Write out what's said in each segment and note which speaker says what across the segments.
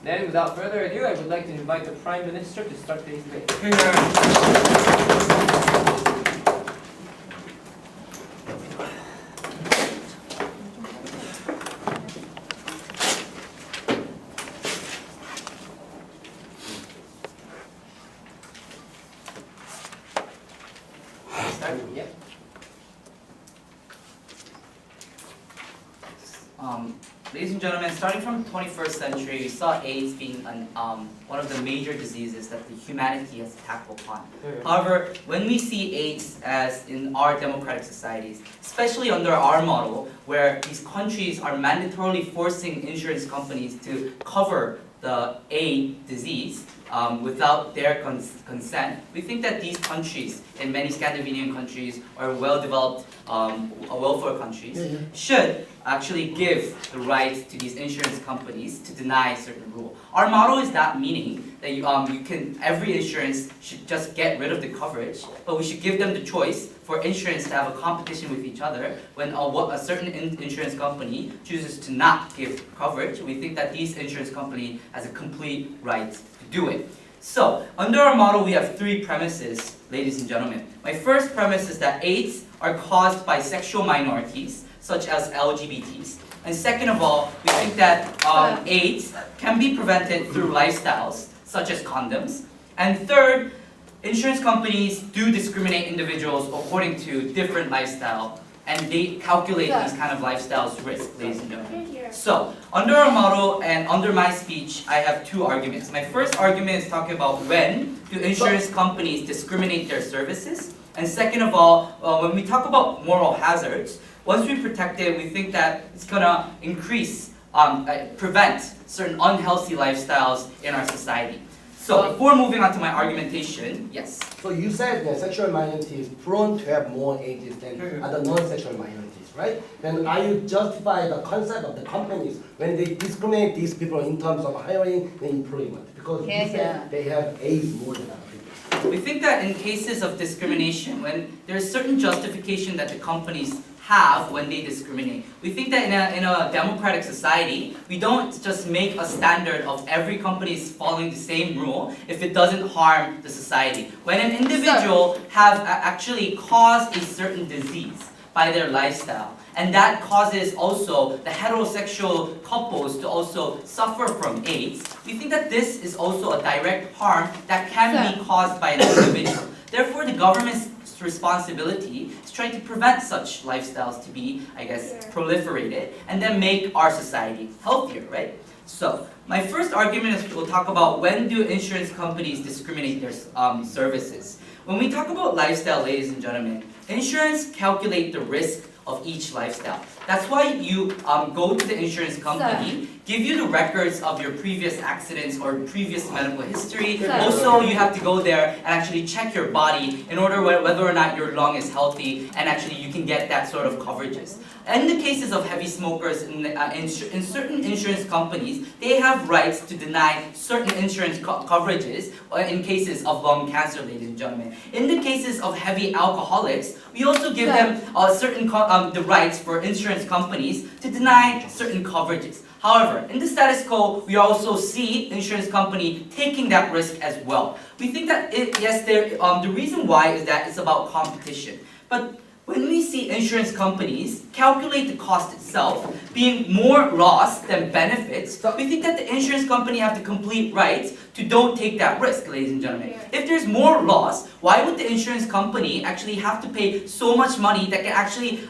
Speaker 1: Then, without further ado, I would like to invite the Prime Minister to start today's debate. Yep.
Speaker 2: Ladies and gentlemen, starting from the 21st century, we saw AIDS being one of the major diseases that the humanity has tackled upon. However, when we see AIDS as in our democratic societies, especially under our model, where these countries are mandatorily forcing insurance companies to cover the AIDS disease without their consent, we think that these countries, and many Scandinavian countries or well-developed welfare countries, should actually give the right to these insurance companies to deny certain rule. Our model is not meaning that every insurance should just get rid of the coverage, but we should give them the choice for insurance to have a competition with each other. When a certain insurance company chooses to not give coverage, we think that these insurance company has a complete right to do it. So, under our model, we have three premises, ladies and gentlemen. My first premise is that AIDS are caused by sexual minorities, such as LGBTs. And second of all, we think that AIDS can be prevented through lifestyles, such as condoms. And third, insurance companies do discriminate individuals according to different lifestyle, and they calculate these kind of lifestyles risk, ladies and gentlemen. So, under our model and under my speech, I have two arguments. My first argument is talking about when do insurance companies discriminate their services. And second of all, when we talk about moral hazards, once we protect it, we think that it's going to prevent certain unhealthy lifestyles in our society. So, before moving on to my argumentation, yes?
Speaker 3: So you said that sexual minorities prone to have more AIDS than other non-sexual minorities, right? Then are you justify the concept of the companies when they discriminate these people in terms of hiring and employment? Because you said they have AIDS more than other people.
Speaker 2: We think that in cases of discrimination, when there's certain justification that the companies have when they discriminate, we think that in a democratic society, we don't just make a standard of every company is following the same rule if it doesn't harm the society. When an individual have actually caused a certain disease by their lifestyle, and that causes also the heterosexual couples to also suffer from AIDS, we think that this is also a direct harm that can be caused by an individual. Therefore, the government's responsibility is trying to prevent such lifestyles to be, I guess, proliferated, and then make our society healthier, right? So, my first argument is we'll talk about when do insurance companies discriminate their services. When we talk about lifestyle, ladies and gentlemen, insurance calculate the risk of each lifestyle. That's why you go to the insurance company, give you the records of your previous accidents or previous medical history. Also, you have to go there and actually check your body in order whether or not your lung is healthy, and actually you can get that sort of coverages. In the cases of heavy smokers in certain insurance companies, they have rights to deny certain insurance coverages in cases of lung cancer, ladies and gentlemen. In the cases of heavy alcoholics, we also give them certain the rights for insurance companies to deny certain coverages. However, in the status quo, we also see insurance company taking that risk as well. We think that the reason why is that it's about competition. But when we see insurance companies calculate the cost itself being more loss than benefits, we think that the insurance company have the complete right to don't take that risk, ladies and gentlemen. If there's more loss, why would the insurance company actually have to pay so much money that can actually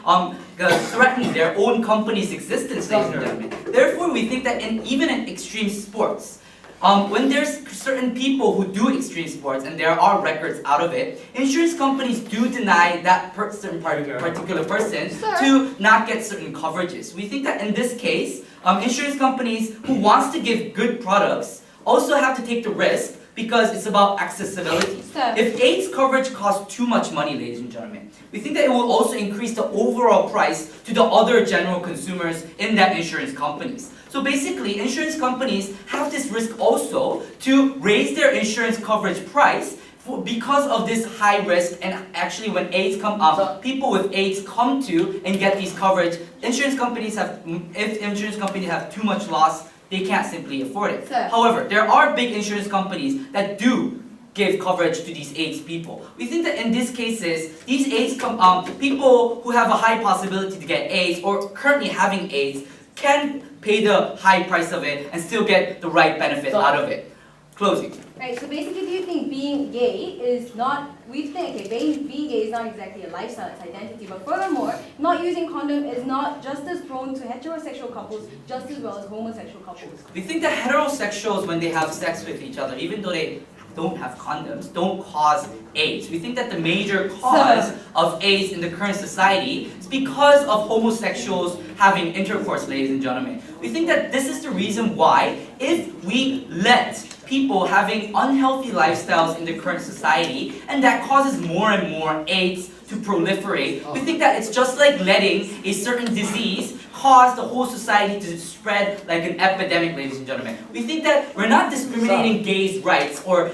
Speaker 2: threaten their own company's existence, ladies and gentlemen? Therefore, we think that even in extreme sports, when there's certain people who do extreme sports and there are records out of it, insurance companies do deny that certain particular person to not get certain coverages. We think that in this case, insurance companies who wants to give good products also have to take the risk because it's about accessibility. If AIDS coverage costs too much money, ladies and gentlemen, we think that it will also increase the overall price to the other general consumers in that insurance companies. So basically, insurance companies have this risk also to raise their insurance coverage price because of this high risk, and actually when AIDS come up, people with AIDS come to and get these coverage. If insurance companies have too much loss, they can't simply afford it.
Speaker 4: Sir.
Speaker 2: However, there are big insurance companies that do give coverage to these AIDS people. We think that in these cases, these AIDS people who have a high possibility to get AIDS or currently having AIDS can pay the high price of it and still get the right benefit out of it. Closing.
Speaker 4: Right, so basically, do you think being gay is not, we think, okay, being gay is not exactly a lifestyle, it's identity, but furthermore, not using condom is not just as prone to heterosexual couples, just as well as homosexual couples.
Speaker 2: We think that heterosexuals, when they have sex with each other, even though they don't have condoms, don't cause AIDS. We think that the major cause of AIDS in the current society is because of homosexuals having intercourse, ladies and gentlemen. We think that this is the reason why, if we let people having unhealthy lifestyles in the current society, and that causes more and more AIDS to proliferate, we think that it's just like letting a certain disease cause the whole society to spread like an epidemic, ladies and gentlemen. We think that we're not discriminating gays' rights or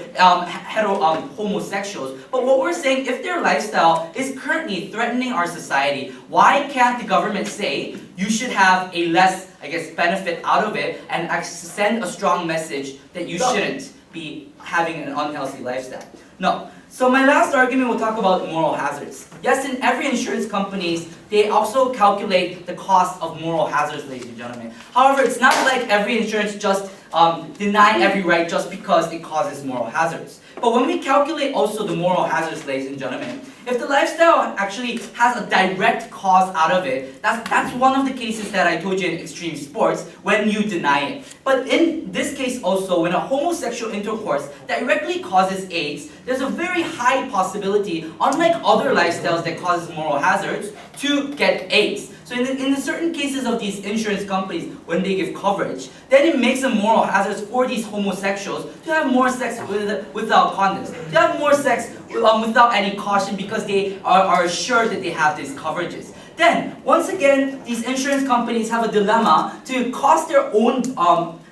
Speaker 2: homosexuals, but what we're saying, if their lifestyle is currently threatening our society, why can't the government say you should have a less, benefit out of it and send a strong message that you shouldn't be having an unhealthy lifestyle? No. So my last argument will talk about moral hazards. Yes, in every insurance companies, they also calculate the cost of moral hazards, ladies and gentlemen. However, it's not like every insurance just deny every right just because it causes moral hazards. But when we calculate also the moral hazards, ladies and gentlemen, if the lifestyle actually has a direct cause out of it, that's one of the cases that I told you in extreme sports when you deny it. But in this case also, when a homosexual intercourse directly causes AIDS, there's a very high possibility, unlike other lifestyles that causes moral hazards, to get AIDS. So in the certain cases of these insurance companies, when they give coverage, then it makes a moral hazard for these homosexuals to have more sex without condoms, to have more sex without any caution because they are assured that they have these coverages. Then, once again, these insurance companies have a dilemma to cost their own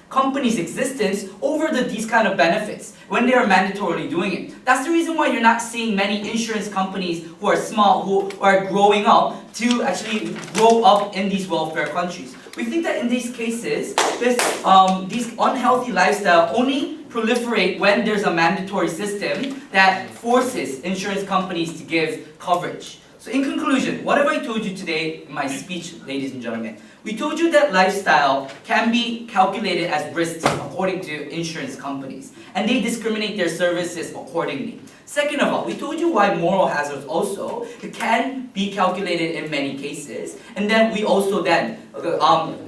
Speaker 2: company's existence over these kind of benefits when they are mandatorily doing it. That's the reason why you're not seeing many insurance companies who are small, who are growing up to actually grow up in these welfare countries. We think that in these cases, these unhealthy lifestyle only proliferate when there's a mandatory system that forces insurance companies to give coverage. So in conclusion, what have I told you today in my speech, ladies and gentlemen? We told you that lifestyle can be calculated as risks according to insurance companies, and they discriminate their services accordingly. Second of all, we told you why moral hazards also can be calculated in many cases, and then we also then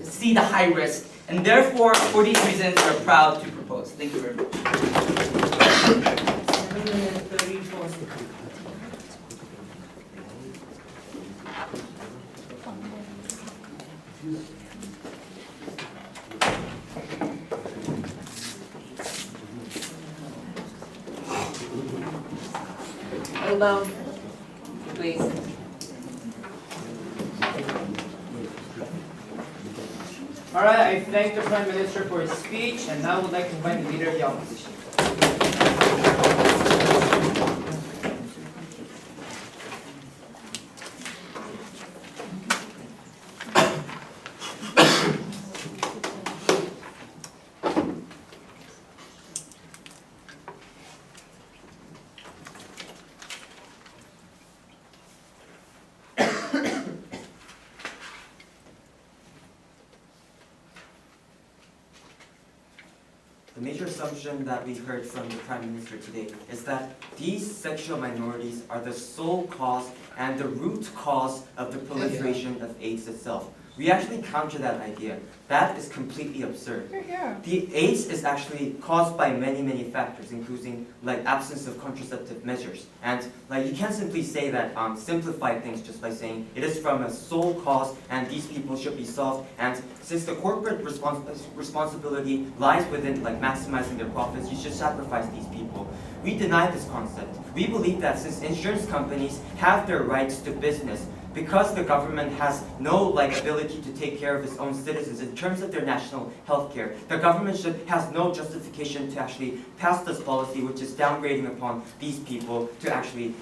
Speaker 2: see the high risk, and therefore, for these reasons, we're proud to propose. Thank you very much.
Speaker 1: 7 minutes 34 seconds. Hello, please. All right, I thank the Prime Minister for his speech, and now I would like to invite the Leader of the Opposition.
Speaker 5: The major assumption that we heard from the Prime Minister today is that these sexual minorities are the sole cause and the root cause of the proliferation of AIDS itself. We actually counter that idea. That is completely absurd. The AIDS is actually caused by many, many factors, including like absence of contraceptive measures. And like you can't simply say that, simplify things just by saying it is from a sole cause and these people should be solved. And since the corporate responsibility lies within like maximizing their profits, you should sacrifice these people. We deny this concept. We believe that since insurance companies have their rights to business, because the government has no ability to take care of its own citizens in terms of their national health care, the government has no justification to actually pass this policy, which is downgrading upon these people to actually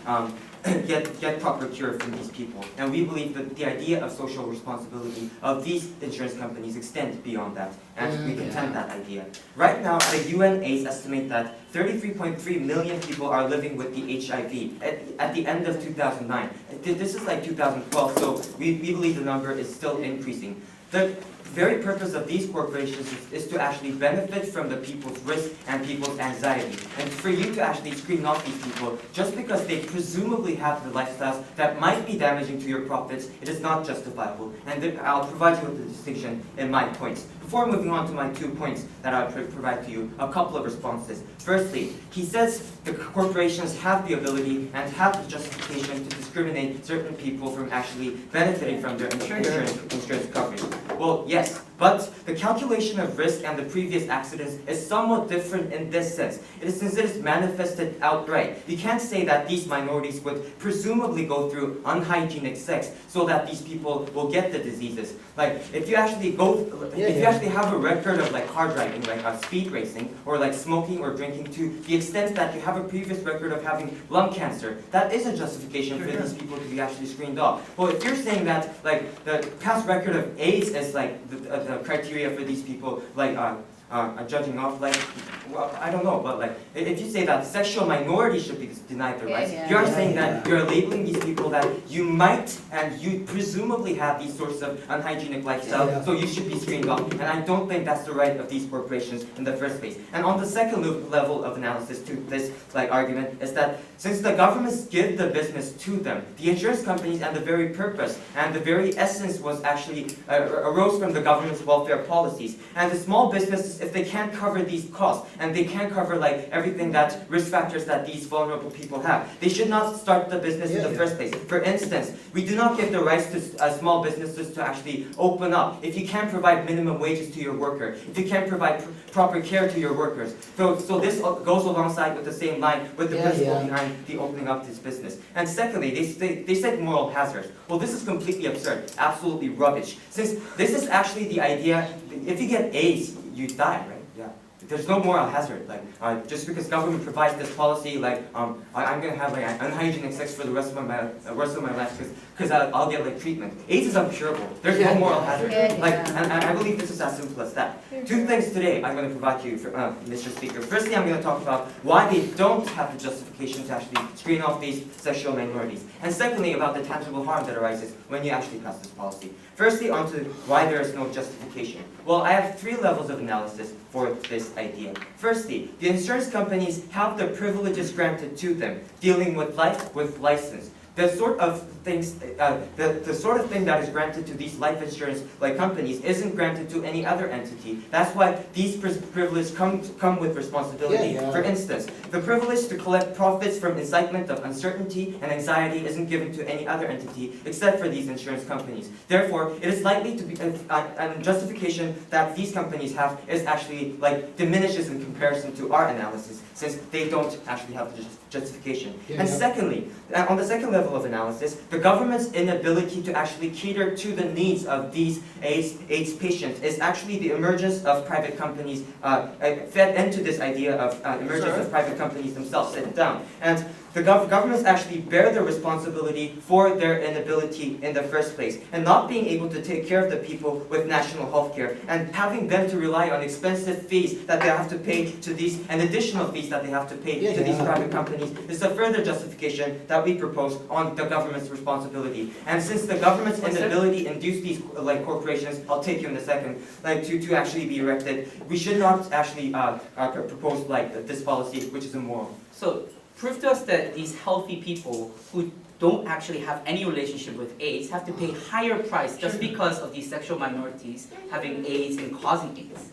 Speaker 5: get proper cure from these people. And we believe that the idea of social responsibility of these insurance companies extend beyond that, and we contend that idea. Right now, the UN AIDS estimate that 33.3 million people are living with the HIV at the end of 2009. This is like 2012, so we believe the number is still increasing. The very purpose of these corporations is to actually benefit from the people's risk and people's anxiety. And for you to actually screen off these people just because they presumably have the lifestyles that might be damaging to your profits, it is not justifiable. And I'll provide you with the distinction in my points. Before moving on to my 2 points that I'll provide to you, a couple of responses. Firstly, he says the corporations have the ability and have the justification to discriminate certain people from actually benefiting from their insurance coverage. Well, yes, but the calculation of risk and the previous accidents is somewhat different in this sense. Since it is manifested outright. You can't say that these minorities would presumably go through unhygienic sex so that these people will get the diseases. Like, if you actually have a record of like car driving, like speed racing, or like smoking or drinking to the extent that you have a previous record of having lung cancer, that is a justification for these people to be actually screened off. Well, if you're saying that like the past record of AIDS is like the criteria for these people, like judging off, like, well, I don't know, but like, if you say that sexual minorities should be denied their rights, you're saying that you're labeling these people that you might and you presumably have these sorts of unhygienic lifestyles, so you should be screened off. And I don't think that's the right of these corporations in the first place. And on the second level of analysis to this like argument is that since the governments give the business to them, the insurance companies and the very purpose and the very essence was actually arose from the government's welfare policies. And the small businesses, if they can't cover these costs and they can't cover like everything that risk factors that these vulnerable people have, they should not start the business in the first place. For instance, we do not give the rights to small businesses to actually open up if you can't provide minimum wages to your worker, if you can't provide proper care to your workers. So this goes alongside with the same line with the principle behind the opening up this business. And secondly, they said moral hazards. Well, this is completely absurd, absolutely rubbish. Since this is actually the idea, if you get AIDS, you die, right? Yeah. There's no moral hazard. Like, just because government provides this policy, like, I'm gonna have like unhygienic sex for the rest of my life because I'll get like treatment. AIDS is uncurable. There's no moral hazard. Like, and I believe this is as simple as that. Two things today I'm going to provide to you, Mr. Speaker. Firstly, I'm going to talk about why they don't have the justification to actually screen off these sexual minorities. And secondly, about the tangible harm that arises when you actually pass this policy. Firstly, onto why there is no justification. Well, I have 3 levels of analysis for this idea. Firstly, the insurance companies have the privileges granted to them, dealing with life with license. The sort of things, the sort of thing that is granted to these life insurance like companies isn't granted to any other entity. That's why these privileges come with responsibility. For instance, the privilege to collect profits from incitement of uncertainty and anxiety isn't given to any other entity except for these insurance companies. Therefore, it is likely to be a justification that these companies have is actually like diminishes in comparison to our analysis, since they don't actually have the justification. And secondly, on the second level of analysis, the government's inability to actually cater to the needs of these AIDS patients is actually the emergence of private companies, fed into this idea of emergence of private companies themselves, sit down. And the governments actually bear the responsibility for their inability in the first place, and not being able to take care of the people with national health care, and having them to rely on expensive fees that they have to pay to these, and additional fees that they have to pay to these private companies, is a further justification that we propose on the government's responsibility. And since the government's inability induced these like corporations, I'll take you in a second, like to actually be erected, we should not actually propose like this policy, which is immoral.
Speaker 2: So, prove to us that these healthy people who don't actually have any relationship with AIDS have to pay higher price just because of these sexual minorities having AIDS and causing AIDS.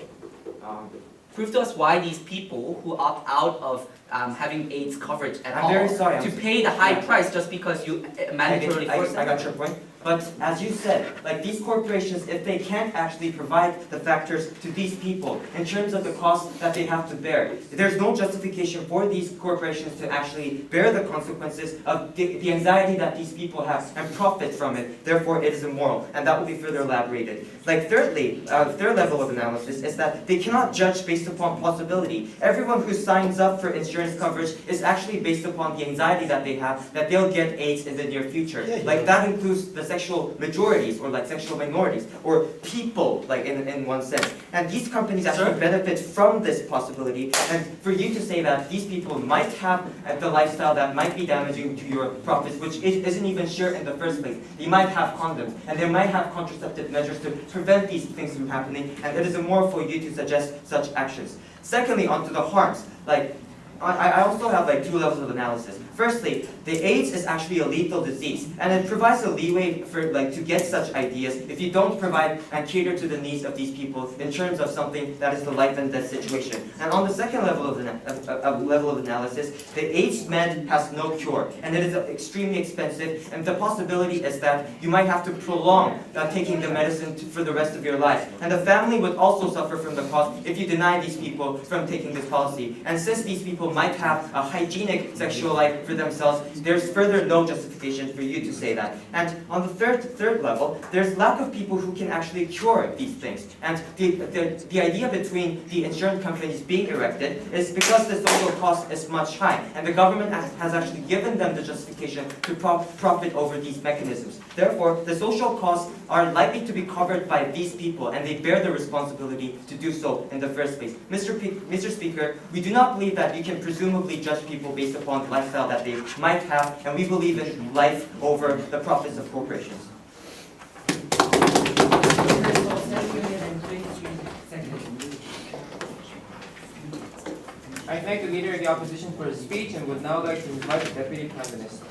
Speaker 2: Prove to us why these people who opt out of having AIDS coverage at all
Speaker 5: I'm very sorry,
Speaker 2: to pay the high price just because you mandatorily force them.
Speaker 5: I got your point. But as you said, like these corporations, if they can't actually provide the factors to these people in terms of the cost that they have to bear, there's no justification for these corporations to actually bear the consequences of the anxiety that these people have and profit from it. Therefore, it is immoral, and that will be further elaborated. Like thirdly, third level of analysis is that they cannot judge based upon possibility. Everyone who signs up for insurance coverage is actually based upon the anxiety that they have that they'll get AIDS in the near future. Like that includes the sexual majorities or like sexual minorities or people, like in one sense. And these companies actually benefit from this possibility. And for you to say that these people might have the lifestyle that might be damaging to your profits, which isn't even sure in the first place. They might have condoms and they might have contraceptive measures to prevent these things from happening. And it is immoral for you to suggest such actions. Secondly, onto the harms. Like I also have like two levels of analysis. Firstly, the AIDS is actually a lethal disease, and it provides a leeway for like to get such ideas if you don't provide and cater to the needs of these people in terms of something that is the life and death situation. And on the second level of analysis, the AIDS med has no cure, and it is extremely expensive. And the possibility is that you might have to prolong taking the medicine for the rest of your life, and the family would also suffer from the cost if you deny these people from taking this policy. And since these people might have a hygienic sexual life for themselves, there's further no justification for you to say that. And on the third level, there's lack of people who can actually cure these things. And the idea between the insurance companies being erected is because the social cost is much high, and the government has actually given them the justification to profit over these mechanisms. Therefore, the social costs are likely to be covered by these people, and they bear the responsibility to do so in the first place. Mr. Speaker, we do not believe that you can presumably judge people based upon the lifestyle that they might have, and we believe in life over the profits of corporations.
Speaker 1: I thank the Leader of the Opposition for his speech and would now like to invite the Deputy Prime Minister.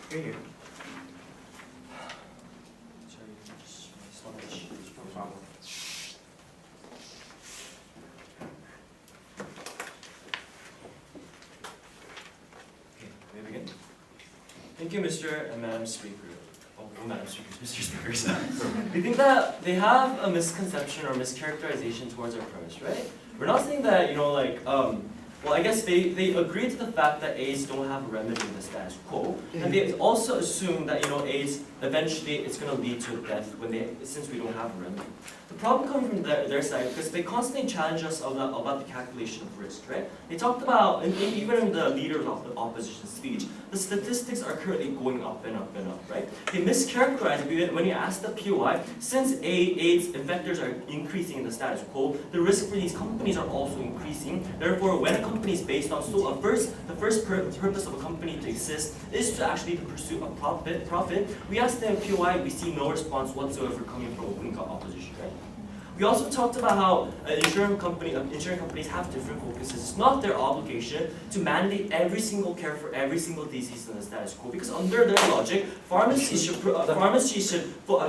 Speaker 6: Here. Thank you, Mr. and Madam Speaker. Oh, Madam Speaker, Mr. Speakers. We think that they have a misconception or mischaracterization towards our premise, right? We're not saying that, well, I guess they agree to the fact that AIDS don't have a remedy in the status quo, and they also assume that AIDS eventually it's going to lead to death since we don't have a remedy. The problem comes from their side because they constantly challenge us about the calculation of risk, right? They talked about, even in the leaders of the opposition speech, the statistics are currently going up and up and up, right? They mischaracterize when you ask the POI, since AIDS infectors are increasing in the status quo, the risk for these companies are also increasing. Therefore, when a company is based on the first purpose of a company to exist is to actually pursue a profit. We asked the POI, we see no response whatsoever coming from open opposition, right? We also talked about how insurance companies have different focuses. It's not their obligation to mandate every single care for every single disease in the status quo, because under their logic, pharmacies should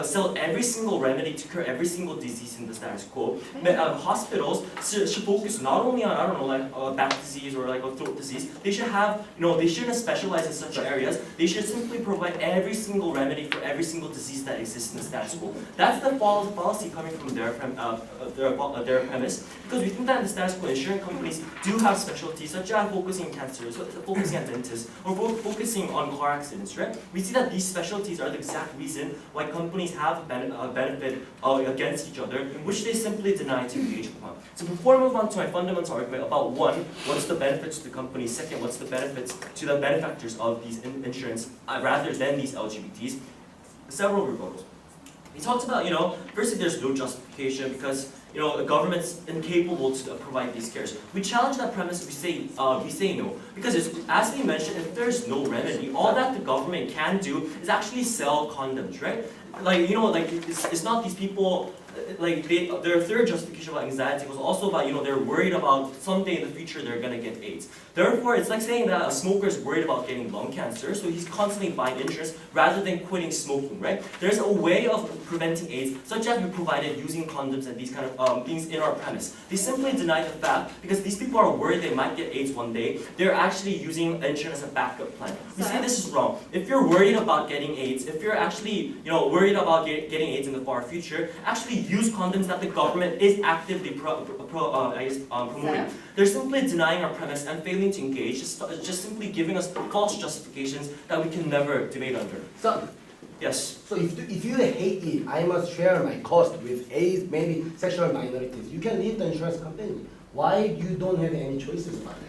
Speaker 6: sell every single remedy to cure every single disease in the status quo. Hospitals should focus not only on back disease or like a throat disease. They should have they shouldn't specialize in such areas. They should simply provide every single remedy for every single disease that exists in the status quo. That's the policy coming from their premise, because we think that in the status quo, insurance companies do have specialties such as focusing on cancer, focusing on dentists, or focusing on car accidents, right? We see that these specialties are the exact reason why companies have a benefit against each other, which they simply deny to engage upon. So before I move on to my fundamental argument about one, what's the benefits to the company, second, what's the benefits to the manufacturers of these insurance rather than these LGBTs, several rebuttals. He talks about, firstly, there's no justification because, the government's incapable to provide these cares. We challenge that premise. We say no, because as we mentioned, if there's no remedy, all that the government can do is actually sell condoms, right? It's not these people their third justification about anxiety was also about, they're worried about someday in the future they're gonna get AIDS. Therefore, it's like saying that a smoker is worried about getting lung cancer, so he's constantly buying insurance rather than quitting smoking, right? There's a way of preventing AIDS, such as we provided using condoms and these kind of things in our premise. They simply deny the fact because these people are worried they might get AIDS one day. They're actually using insurance as a backup plan. We say this is wrong. If you're worried about getting AIDS, if you're actually worried about getting AIDS in the far future, actually use condoms that the government is actively promoting. They're simply denying our premise and failing to engage, just simply giving us false justifications that we can never debate under.
Speaker 3: So,
Speaker 6: Yes.
Speaker 3: so if you hate it, I must share my cost with AIDS, maybe sexual minorities. You can leave the insurance company. Why you don't have any choices about it?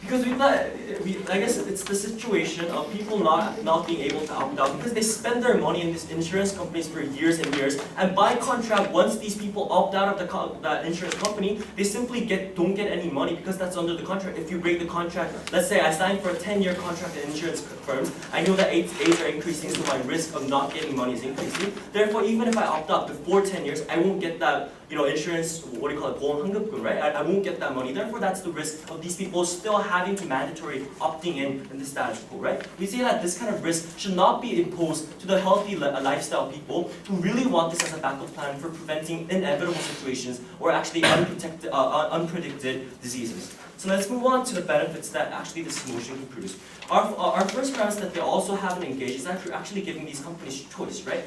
Speaker 6: Because I guess it's the situation of people not being able to opt out because they spend their money in these insurance companies for years and years, and by contrast, once these people opt out of the insurance company, they simply don't get any money because that's under the contract. If you break the contract, let's say I signed for a 10-year contract at insurance firms, I know that AIDS are increasing, so my risk of not getting money is increasing. Therefore, even if I opt out before 10 years, I won't get that insurance, what do you call it, 보험 환급금, right? I won't get that money. Therefore, that's the risk of these people still having to mandatory opting in the status quo, right? We say that this kind of risk should not be imposed to the healthy lifestyle people who really want this as a backup plan for preventing inevitable situations or actually unpredicted diseases. So let's move on to the benefits that actually this solution can produce. Our first premise that they also haven't engaged is that we're actually giving these companies choice, right?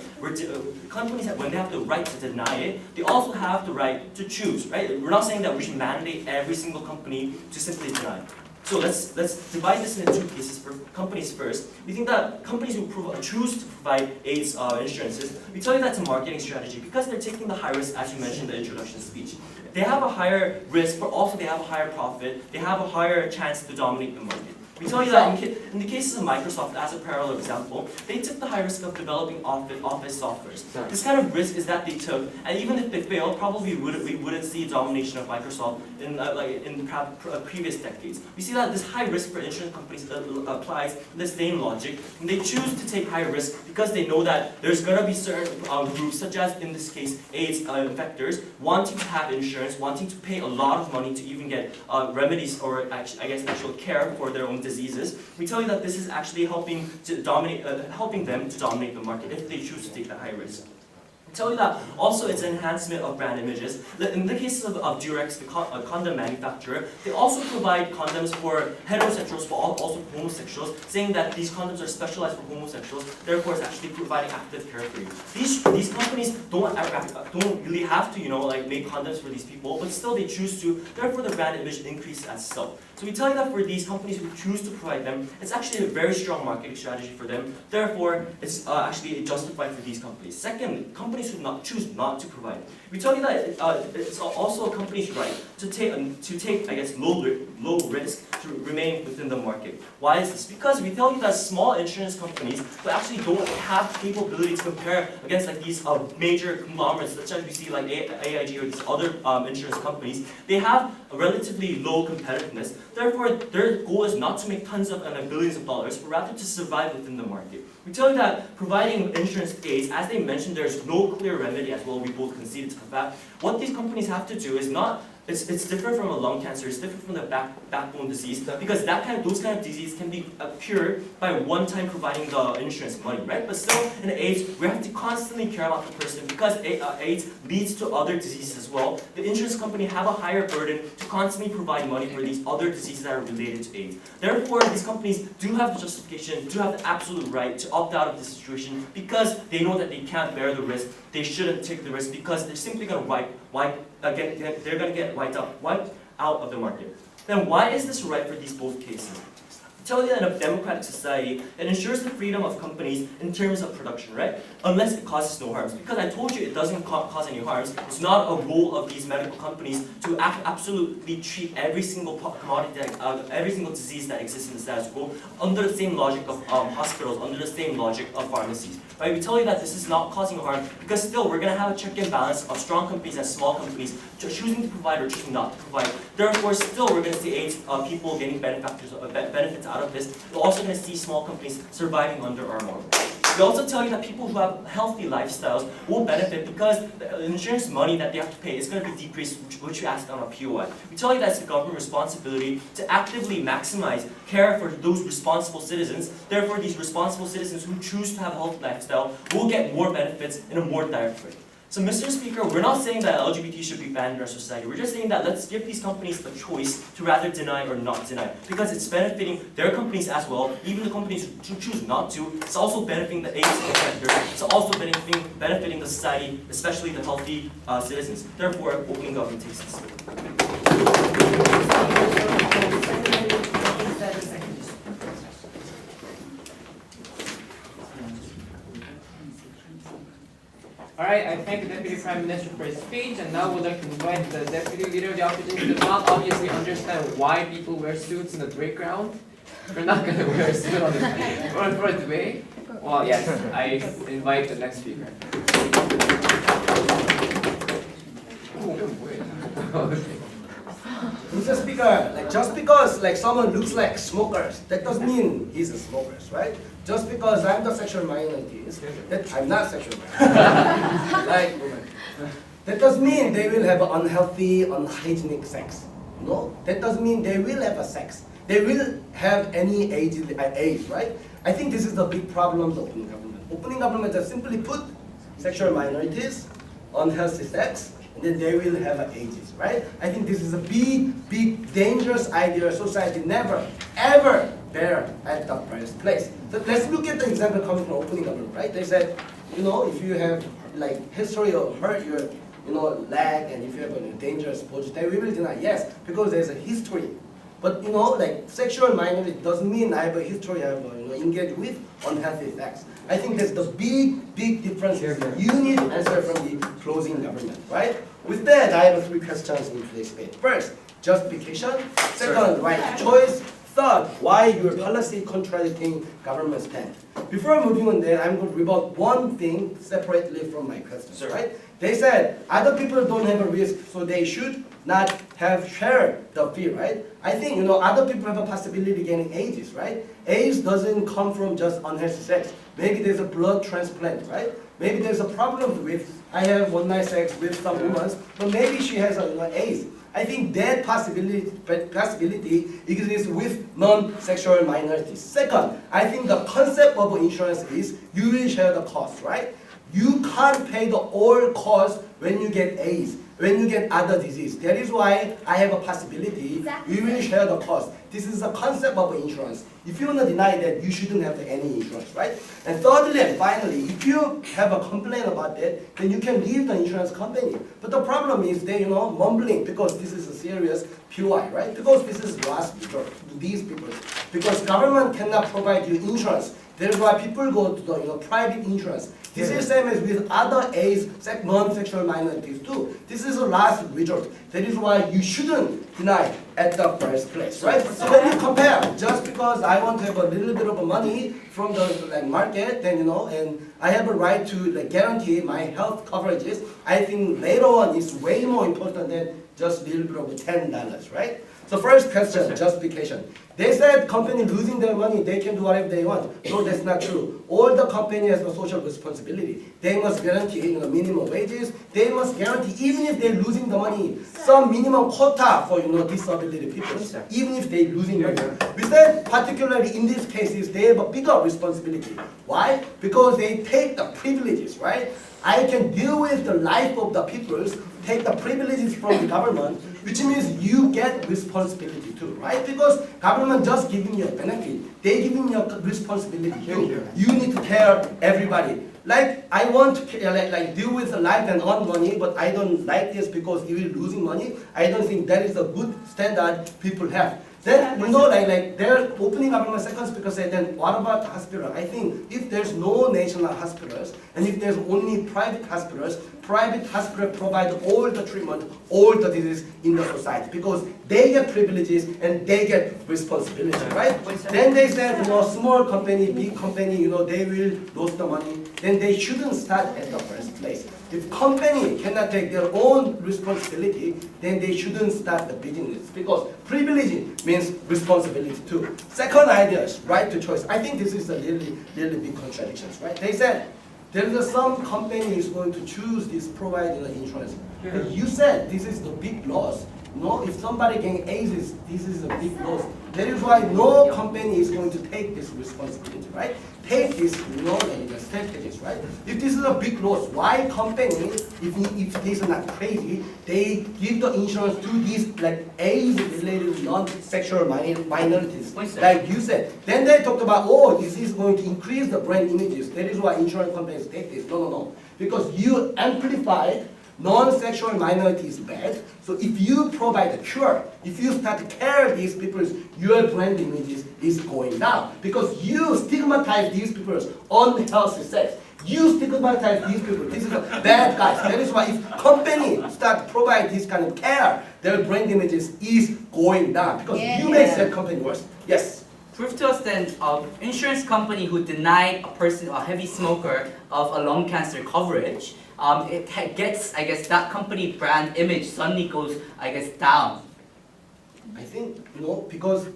Speaker 6: Companies, when they have the right to deny it, they also have the right to choose, right? We're not saying that we should mandate every single company to simply deny. So let's divide this into two cases. For companies first, we think that companies who choose to provide AIDS insurances, we tell you that's a marketing strategy because they're taking the high risk, as you mentioned in the introduction speech. They have a higher risk, but also they have a higher profit. They have a higher chance to dominate the market. We tell you that in the cases of Microsoft, as a parallel example, they took the high risk of developing office softwares. This kind of risk is that they took, and even if they failed, probably we wouldn't see domination of Microsoft in previous decades. We see that this high risk for insurance companies applies the same logic, and they choose to take higher risk because they know that there's going to be certain groups, such as in this case AIDS infectors, wanting to have insurance, wanting to pay a lot of money to even get remedies or actual care for their own diseases. We tell you that this is actually helping them to dominate the market if they choose to take the high risk. We tell you that also it's an enhancement of brand images. In the case of Durex, the condom manufacturer, they also provide condoms for heterosexuals, but also for homosexuals, saying that these condoms are specialized for homosexuals, therefore it's actually providing active care for you. These companies don't really have to make condoms for these people, but still they choose to, therefore the brand image increases as self. So we tell you that for these companies who choose to provide them, it's actually a very strong marketing strategy for them. Therefore, it's actually justified for these companies. Second, companies who choose not to provide. We tell you that it's also a company's right to take I guess, low risk to remain within the market. Why is this? Because we tell you that small insurance companies who actually don't have capability to compare against these major conglomerates, such as we see like AIG or these other insurance companies, they have a relatively low competitiveness. Therefore, their goal is not to make tons of billions of dollars, but rather to survive within the market. We tell you that providing insurance aids, as they mentioned, there's no clear remedy as well. We both conceded to the fact. What these companies have to do is it's different from a lung cancer. It's different from the backbone disease because those kind of disease can be cured by one time providing the insurance money, right? But still, in AIDS, we have to constantly care about the person because AIDS leads to other diseases as well. The insurance company have a higher burden to constantly provide money for these other diseases that are related to AIDS. Therefore, these companies do have the justification, do have the absolute right to opt out of this situation because they know that they can't bear the risk. They shouldn't take the risk because they're simply going to they're going to get wiped out of the market. Then why is this right for these both cases? I tell you that in a democratic society, it ensures the freedom of companies in terms of production, right? Unless it causes no harms. Because I told you it doesn't cause any harms, it's not a role of these medical companies to absolutely treat every single commodity, every single disease that exists in the status quo under the same logic of hospitals, under the same logic of pharmacies. Right? We tell you that this is not causing harm because still we're going to have a check and balance of strong companies and small companies choosing to provide or choosing not to provide. Therefore, still we're going to see AIDS people getting benefits out of this. We're also going to see small companies surviving under our model. We also tell you that people who have healthy lifestyles will benefit because the insurance money that they have to pay is going to be decreased, which we asked on a POI. We tell you that it's the government responsibility to actively maximize care for those responsible citizens. Therefore, these responsible citizens who choose to have a healthy lifestyle will get more benefits in a more direct way. So, Mr. Speaker, we're not saying that LGBT should be banned in our society. We're just saying that let's give these companies a choice to rather deny or not deny, because it's benefiting their companies as well. Even the companies who choose not to, it's also benefiting the AIDS sector. It's also benefiting the society, especially the healthy citizens. Therefore, open government takes this.
Speaker 1: Alright, I thank the Deputy Prime Minister for his speech, and now we'd like to invite the Deputy Leader of the Opposition who does not obviously understand why people wear suits in the break ground. We're not going to wear a suit on the for a debate. Well, yes, I invite the next speaker.
Speaker 3: Mr. Speaker, like just because like someone looks like smokers, that doesn't mean he's a smoker, right? Just because I'm the sexual minorities, that I'm not sexual minority. Like women. That doesn't mean they will have unhealthy, unhygienic sex. No, that doesn't mean they will have a sex. They will have any age, right? I think this is the big problem of the opening government. Opening government just simply put sexual minorities, unhealthy sex, and then they will have ages, right? I think this is a big, dangerous idea society never, ever bear at the first place. So let's look at the example coming from opening government, right? They said, you know, if you have like history of hurt your, you know, leg, and if you have a dangerous exposure, then we will deny. Yes, because there's a history. But you know, like sexual minority doesn't mean I have a history of engaged with unhealthy sex. I think that's the big difference here. You need to answer from the closing government, right? With that, I have 3 questions in today's debate. First, justification. Second, right to choice. Third, why your policy contradicting government stand. Before moving on there, I'm going to rebut one thing separately from my questions, right? They said other people don't have a risk, so they should not have shared the fear, right? I think, you know, other people have a possibility of getting AIDS, right? AIDS doesn't come from just unhealthy sex. Maybe there's a blood transplant, right? Maybe there's a problem with, I have one night sex with some woman, but maybe she has AIDS. I think that possibility exists with non-sexual minorities. Second, I think the concept of insurance is you will share the cost, right? You can't pay the all cost when you get AIDS, when you get other disease. That is why I have a possibility, we will share the cost. This is a concept of insurance. If you want to deny that, you shouldn't have any insurance, right? And thirdly and finally, if you have a complaint about that, then you can leave the insurance company. But the problem is they, mumbling because this is a serious POI, right? Because this is last resort to these people. Because government cannot provide you insurance. That is why people go to the private insurance. This is the same as with other AIDS, non-sexual minorities too. This is a last resort. That is why you shouldn't deny at the first place, right? So when you compare, just because I want to have a little bit of money from the market, then and I have a right to guarantee my health coverages, I think later on is way more important than just a little bit of $10, right? So first question, justification. They said company losing their money, they can do whatever they want. No, that's not true. All the company has a social responsibility. They must guarantee minimum wages. They must guarantee, even if they're losing the money, some minimum quota for disability people, even if they're losing money. We said particularly in these cases, they have a bigger responsibility. Why? Because they take the privileges, right? I can deal with the life of the people, take the privileges from the government, which means you get responsibility too, right? Because government just giving you a benefit, they giving you a responsibility too. You need to care everybody. Like I want to deal with the life and earn money, but I don't like this because you will losing money. I don't think that is a good standard people have. Then they're opening government. Second speaker said, then what about the hospital? I think if there's no national hospitals and if there's only private hospitals provide all the treatment, all the disease in the society because they get privileges and they get responsibility, right? Then they said, small company, big company, they will lose the money. Then they shouldn't start at the first place. if company cannot take their own responsibility, then they shouldn't start the business because privilege means responsibility too. Second idea is right to choice. I think this is a really big contradiction, right? They said there is some company is going to choose this provider insurance. But you said this is the big loss. No, if somebody can AIDS, this is a big loss. That is why no company is going to take this responsibility, right? Take this, the strategies, right? If this is a big loss, why company, if this is not crazy, they give the insurance to these like AIDS-related non-sexual minorities, like you said. Then they talked about, oh, this is going to increase the brand images. That is why insurance companies take this. No. Because you amplified non-sexual minority is bad. So if you provide a cure, if you start to care these people, your brand images is going down because you stigmatize these people's unhealthy sex. You stigmatize these people. This is a bad guys. That is why if company start to provide this kind of care, their brand images is going down because you make that company worse. Yes.
Speaker 2: Prove to us then, insurance company who denied a person, a heavy smoker, of a lung cancer coverage, it gets, I guess, that company brand image suddenly goes, I guess, down.
Speaker 3: I think no, because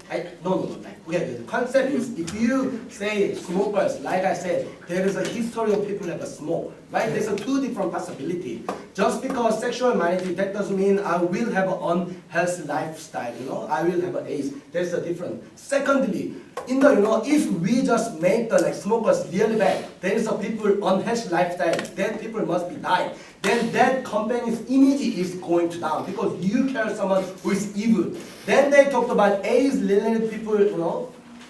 Speaker 3: no. Okay, the concept is if you say smokers, like I said, there is a history of people that smoke, right? There's two different possibilities. Just because sexual minority, that doesn't mean I will have an unhealthy lifestyle. I will have an AIDS. There's a difference. Secondly, if we just make the smokers really bad, there is a people unhealthy lifestyle, then people must be died. Then that company's image is going to down because you care someone who is evil. Then they talked about AIDS-related people,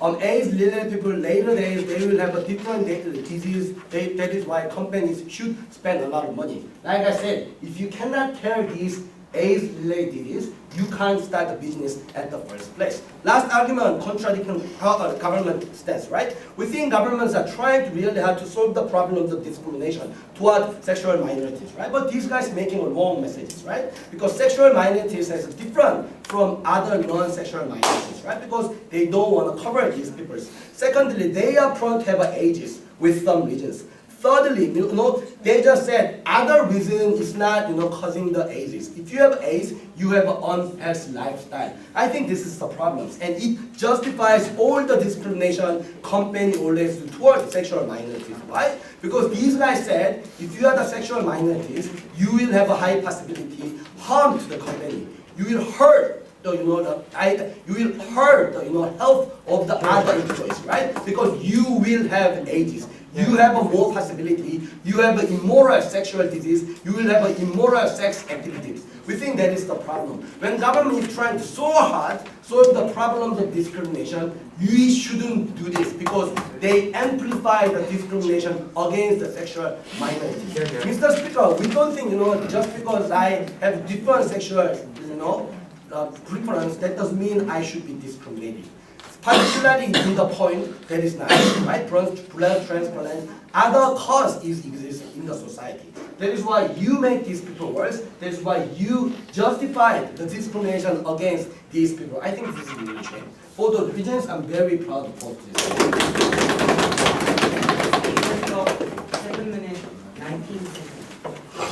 Speaker 3: AIDS-related people later they will have a different disease. That is why companies should spend a lot of money. Like I said, if you cannot care these AIDS-related disease, you can't start a business at the first place. Last argument, contradicting government stance, right? We think governments are trying to really hard to solve the problems of discrimination toward sexual minorities, right? But these guys making wrong messages, right? Because sexual minorities is different from other non-sexual minorities, right? Because they don't want to cover these people. Secondly, they are prone to have ages with some regions. Thirdly, they just said other reason is not causing the AIDS. If you have AIDS, you have an unhealthy lifestyle. I think this is the problem, and it justifies all the discrimination company always do toward sexual minorities. Why? Because these guys said if you are the sexual minorities, you will have a high possibility harm to the company. You will hurt you will hurt the health of the other employees, right? Because you will have AIDS. You have a more possibility. You have an immoral sexual disease. You will have an immoral sex activities. We think that is the problem. When government is trying so hard solve the problems of discrimination, we shouldn't do this because they amplify the discrimination against the sexual minorities. Mr. Speaker, we don't think just because I have different sexual preference, that doesn't mean I should be discriminated. Particularly in the point that is not right, blood transplant, other causes exist in the society. That is why you make these people worse. That is why you justify the discrimination against these people. I think this is really shame. For those reasons, I'm very proud of this.
Speaker 7: 7 minutes, 19 seconds.